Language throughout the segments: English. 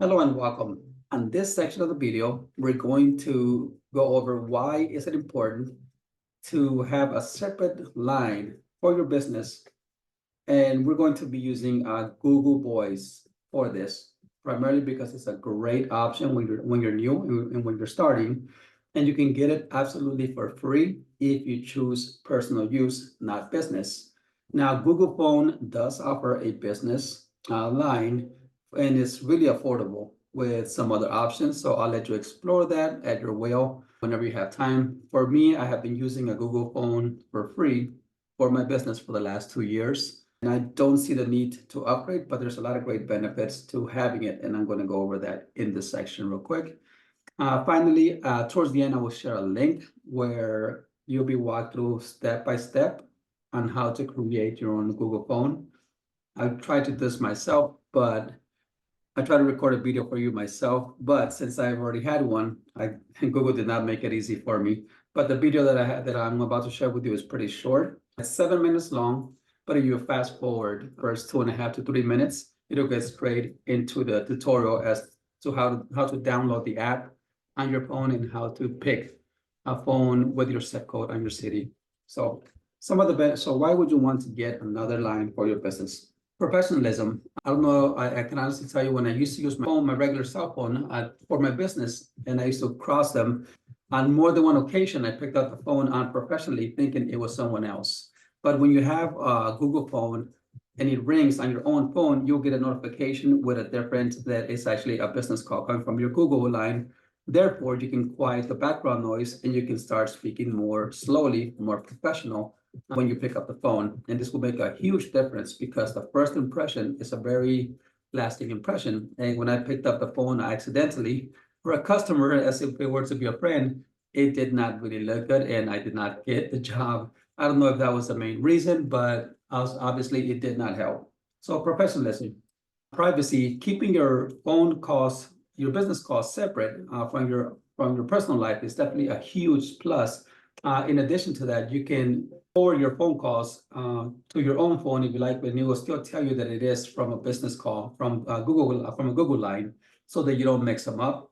Hello and welcome. On this section of the video, we're going to go over why is it important to have a separate line for your business. And we're going to be using Google Voice for this, primarily because it's a great option when you're new and when you're starting. And you can get it absolutely for free if you choose personal use, not business. Now, Google Phone does offer a business line, and it's really affordable with some other options. So I'll let you explore that at your will whenever you have time. For me, I have been using a Google Phone for free for my business for the last 2 years. And I don't see the need to upgrade, but there's a lot of great benefits to having it. And I'm going to go over that in this section real quick. Finally, towards the end, I will share a link where you'll be walked through step by step on how to create your own Google phone. I've tried to do this myself, but I tried to record a video for you myself, but since I've already had one, Google did not make it easy for me. But the video that I'm about to share with you is pretty short. It's 7 minutes long, but if you fast forward first 2.5 to 3 minutes, it'll get straight into the tutorial as to how to download the app on your phone and how to pick a phone with your zip code on your city. So so why would you want to get another line for your business? Professionalism. I don't know, I can honestly tell you when I used to use my phone, my regular cell phone for my business, and I used to cross them on more than one occasion, I picked up the phone unprofessionally thinking it was someone else. But when you have a Google phone and it rings on your own phone, you'll get a notification with a difference that is actually a business call coming from your Google line. Therefore, you can quiet the background noise and you can start speaking more slowly, more professional when you pick up the phone. And this will make a huge difference because the first impression is a very lasting impression. And when I picked up the phone accidentally for a customer, as if it were to be a friend, it did not really look good and I did not get the job. I don't know if that was the main reason, but obviously it did not help. So professionalism, privacy, keeping your phone calls, your business calls separate from your personal life is definitely a huge plus. In addition to that, you can forward your phone calls to your own phone if you like, but it will still tell you that it is from a business call from a Google line, so that you don't mix them up.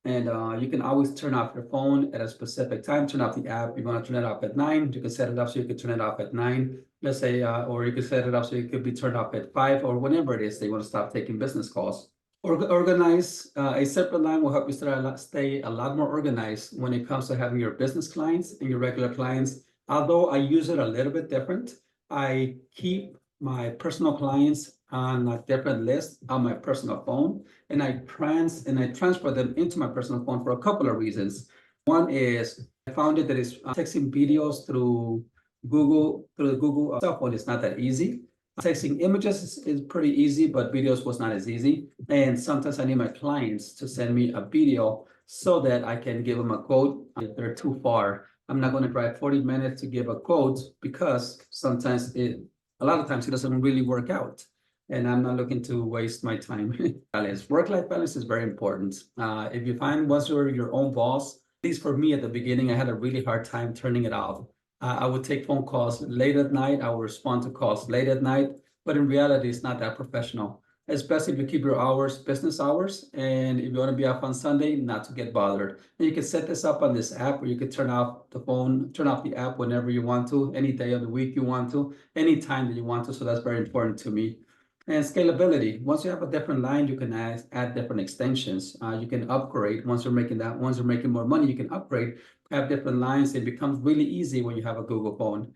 And you can always turn off your phone at a specific time. Turn off the app. You want to turn it off at 9. You can set it up so you can turn it off at 9. Let's say, or you can set it up so it could be turned off at 5 or whenever it is they want to stop taking business calls. Organize a separate line will help you stay a lot more organized when it comes to having your business clients and your regular clients. Although I use it a little bit different, I keep my personal clients on a different list on my personal phone, and I transfer them into my personal phone for a couple of reasons. One is I found it that is texting videos through the Google cell phone is not that easy. Texting images is pretty easy, but videos was not as easy. And sometimes I need my clients to send me a video so that I can give them a quote if they're too far. I'm not going to drive 40 minutes to give a quote because a lot of times it doesn't really work out. And I'm not looking to waste my time. Balance. Work-life balance is very important. If you find once you're your own boss, at least for me at the beginning, I had a really hard time turning it off. I would take phone calls late at night. I would respond to calls late at night, but in reality, it's not that professional, especially if you keep your hours, business hours, and if you want to be off on Sunday, not to get bothered. And you can set this up on this app where you can turn off the app whenever you want to, any day of the week you want to, any time that you want to. So that's very important to me. And scalability. Once you have a different line, you can add different extensions. You can upgrade. Once you're making more money, you can upgrade, have different lines. It becomes really easy when you have a Google phone.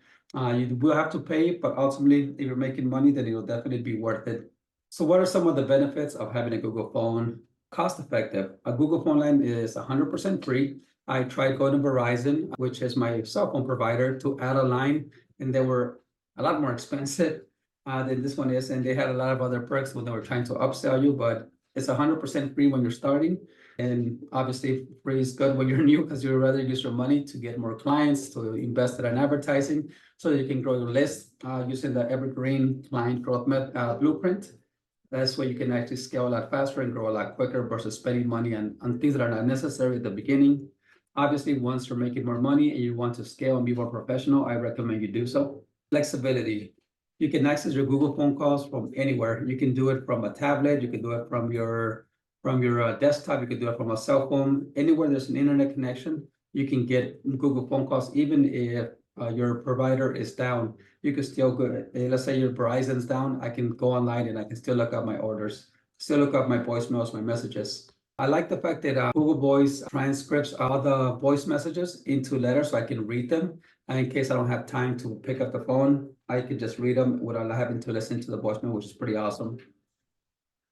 You will have to pay, but ultimately, if you're making money, then it will definitely be worth it. So what are some of the benefits of having a Google phone? Cost effective. A Google phone line is 100% free. I tried going to Verizon, which is my cell phone provider, to add a line, and they were a lot more expensive than this one is. And they had a lot of other perks when they were trying to upsell you, but it's 100% free when you're starting. And obviously free is good when you're new because you'd rather use your money to get more clients, to invest it in advertising so that you can grow your list using the evergreen client growth blueprint. That's where you can actually scale a lot faster and grow a lot quicker versus spending money on things that are not necessary at the beginning. Obviously, once you're making more money and you want to scale and be more professional, I recommend you do so. Flexibility. You can access your Google phone calls from anywhere. You can do it from a tablet. You can do it from your from your desktop. You can do it from a cell phone. Anywhere there's an internet connection, you can get Google phone calls, even if your provider is down. You can still go. Let's say your Verizon's down, I can go online and I can still look up my orders, still look up my voicemails, my messages. I like the fact that Google Voice transcripts all the voice messages into letters so I can read them. And in case I don't have time to pick up the phone, I can just read them without having to listen to the voicemail, which is pretty awesome.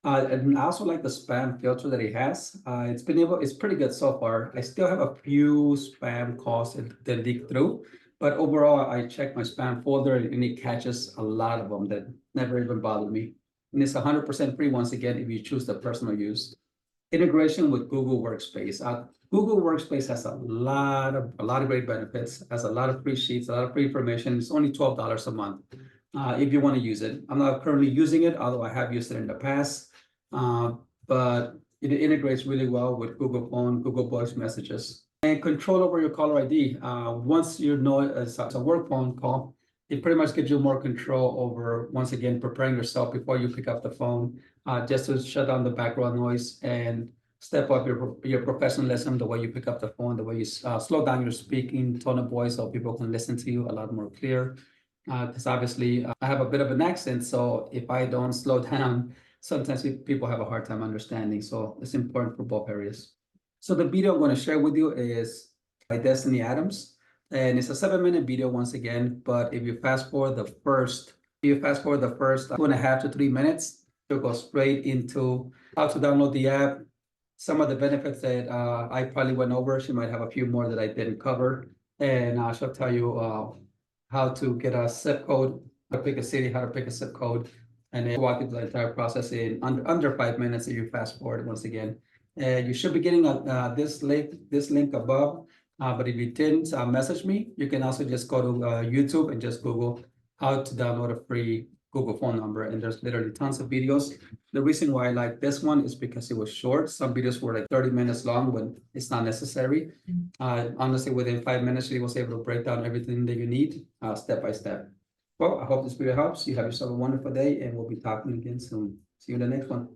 And I also like the spam filter that it has. It's pretty good so far. I still have a few spam calls that leak through, but overall, I check my spam folder and it catches a lot of them that never even bothered me. And it's 100% free once again if you choose the personal use. Integration with Google Workspace. Google Workspace has a lot of great benefits, has a lot of free sheets, a lot of free information. It's only $12 a month if you want to use it. I'm not currently using it, although I have used it in the past. But it integrates really well with Google Phone, Google Voice messages, and control over your caller ID. Once you know it's a work phone call, it pretty much gives you more control over, once again, preparing yourself before you pick up the phone, just to shut down the background noise and step up your professionalism, the way you pick up the phone, the way you slow down your speaking tone of voice so people can listen to you a lot more clear. Because obviously I have a bit of an accent, so if I don't slow down, sometimes people have a hard time understanding. So it's important for both areas. So the video I'm going to share with you is by Destiny Adams, and it's a 7-minute video once again. But if you fast forward the first 2.5 to 3 minutes, you'll go straight into how to download the app, some of the benefits that I probably went over. She might have a few more that I didn't cover, and she'll tell you how to get a zip code, how to pick a city, how to pick a zip code, and then walk you through the entire process in under 5 minutes if you fast forward once again. You should be getting this link above, but if you didn't, message me. You can also just go to YouTube and just Google how to download a free Google phone number, and there's literally tons of videos. The reason why I like this one is because it was short. Some videos were like 30 minutes long when it's not necessary. Honestly, within 5 minutes, she was able to break down everything that you need step by step. Well, I hope this video helps. You have yourself a wonderful day, and we'll be talking again soon. See you in the next one.